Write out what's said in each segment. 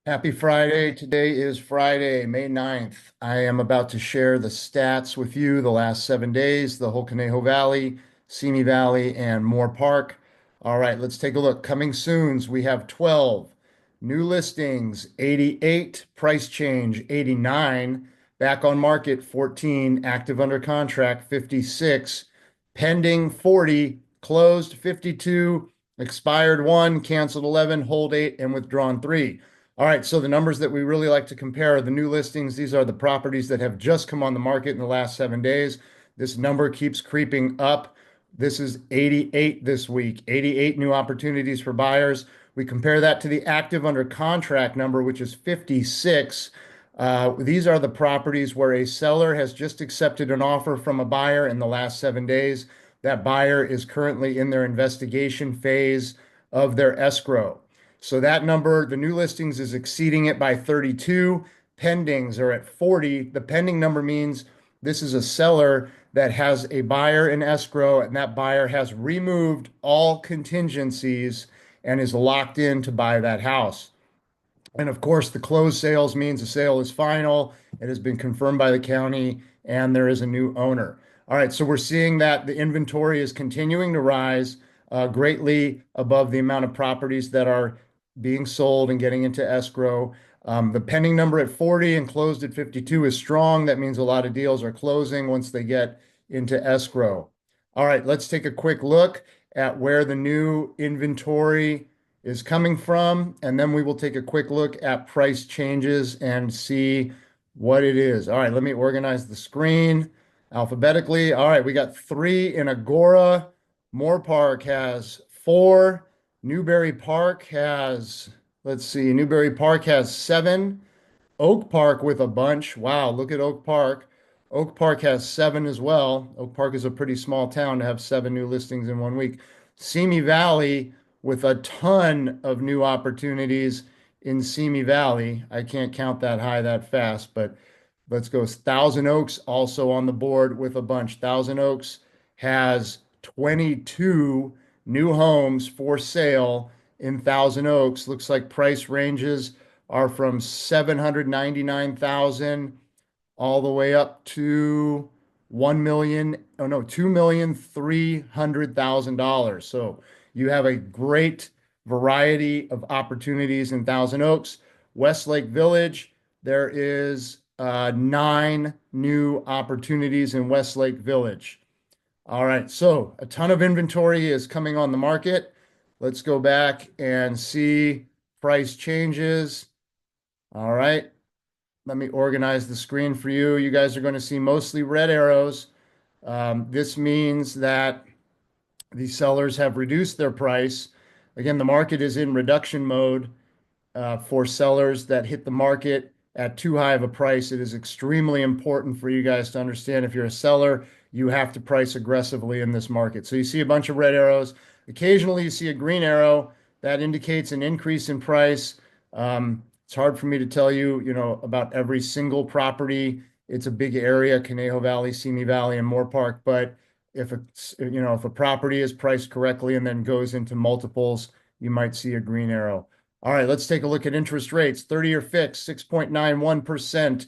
Happy Friday. Today is Friday, May 9th. I am about to share the stats with you the last 7 days, the whole Conejo Valley, SIMI Valley, and Moorpark. All right, let's take a look. Coming soons, we have 12 new listings, 88, price change 89, back on market 14, active under contract 56, pending 40, closed 52, expired 1, canceled 11, hold 8, and withdrawn 3. All right, so the numbers that we really like to compare are the new listings. These are the properties that have just come on the market in the last 7 days. This number keeps creeping up. This is 88 this week, 88 new opportunities for buyers. We compare that to the active under contract number, which is 56. These are the properties where a seller has just accepted an offer from a buyer in the last 7 days. That buyer is currently in their investigation phase of their escrow. So that number, the new listings is exceeding it by 32. Pendings are at 40. The pending number means this is a seller that has a buyer in escrow, and that buyer has removed all contingencies and is locked in to buy that house. And of course, the closed sales means the sale is final. It has been confirmed by the county and there is a new owner. All right, so we're seeing that the inventory is continuing to rise greatly above the amount of properties that are being sold and getting into escrow. The pending number at 40 and closed at 52 is strong. That means a lot of deals are closing once they get into escrow. All right, let's take a quick look at where the new inventory is coming from, and then we will take a quick look at price changes and see what it is. All right, let me organize the screen alphabetically. All right, we got 3 in Agora. Moorpark has 4. Newberry Park has, let's see, Newberry Park has 7. Oak Park with a bunch. Wow, look at Oak Park. Oak Park has 7 as well. Oak Park is a pretty small town to have 7 new listings in 1 week. Simi Valley with a ton of new opportunities in Simi Valley. I can't count that high that fast, but let's go. Thousand Oaks also on the board with a bunch. Thousand Oaks has 22 new homes for sale in Thousand Oaks. Looks like price ranges are from 799,000 all the way up to 1 million, oh no, $2,300,000. So you have a great variety of opportunities in Thousand Oaks. Westlake Village, there is 9 new opportunities in Westlake Village. All right, so a ton of inventory is coming on the market. Let's go back and see price changes. All right, let me organize the screen for you. You guys are going to see mostly red arrows. This means that the sellers have reduced their price. Again, the market is in reduction mode for sellers that hit the market at too high of a price. It is extremely important for you guys to understand if you're a seller, you have to price aggressively in this market. So you see a bunch of red arrows. Occasionally, you see a green arrow that indicates an increase in price. It's hard for me to tell you, about every single property. It's a big area, Conejo Valley, Simi Valley, and Moorpark. But if a property is priced correctly and then goes into multiples, you might see a green arrow. All right, let's take a look at interest rates. 30-year fixed, 6.91%.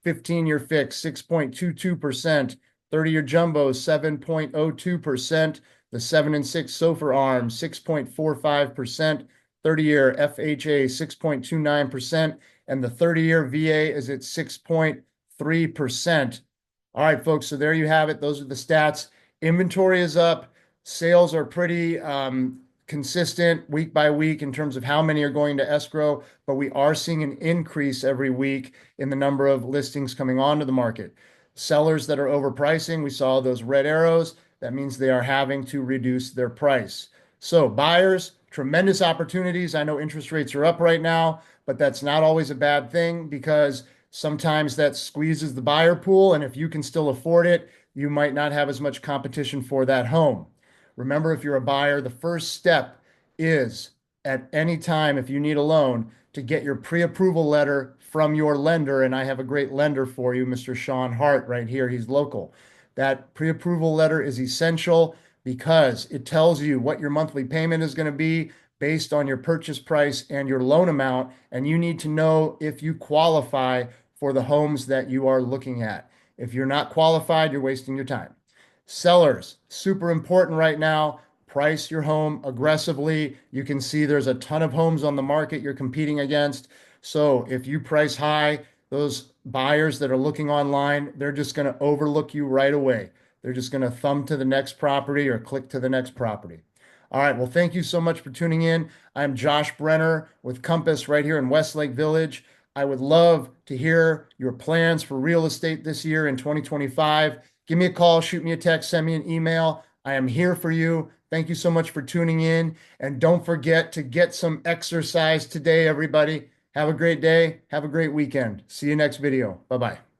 15-year fixed, 6.22%. 30-year jumbo, 7.02%. The 7 and 6 SOFR arm, 6.45%. 30-year FHA, 6.29%. And the 30-year VA is at 6.3%. All right, folks, so there you have it. Those are the stats. Inventory is up. Sales are pretty consistent week by week in terms of how many are going to escrow, but we are seeing an increase every week in the number of listings coming onto the market. Sellers that are overpricing, we saw those red arrows. That means they are having to reduce their price. So buyers, tremendous opportunities. I know interest rates are up right now, but that's not always a bad thing because sometimes that squeezes the buyer pool. And if you can still afford it, you might not have as much competition for that home. Remember, if you're a buyer, the first step is at any time, if you need a loan, to get your pre-approval letter from your lender. And I have a great lender for you, Mr. Sean Hart, right here. He's local. That pre-approval letter is essential because it tells you what your monthly payment is going to be based on your purchase price and your loan amount, and you need to know if you qualify for the homes that you are looking at. If you're not qualified, you're wasting your time. Sellers, super important right now. Price your home aggressively. You can see there's a ton of homes on the market you're competing against. So if you price high, those buyers that are looking online, they're just going to overlook you right away. They're just going to thumb to the next property or click to the next property. All right. Well, thank you so much for tuning in. I'm Josh Brenner with Compass right here in Westlake Village. I would love to hear your plans for real estate this year in 2025. Give me a call, shoot me a text, send me an email. I am here for you. Thank you so much for tuning in. And don't forget to get some exercise today, everybody. Have a great day. Have a great weekend. See you next video. Bye-bye.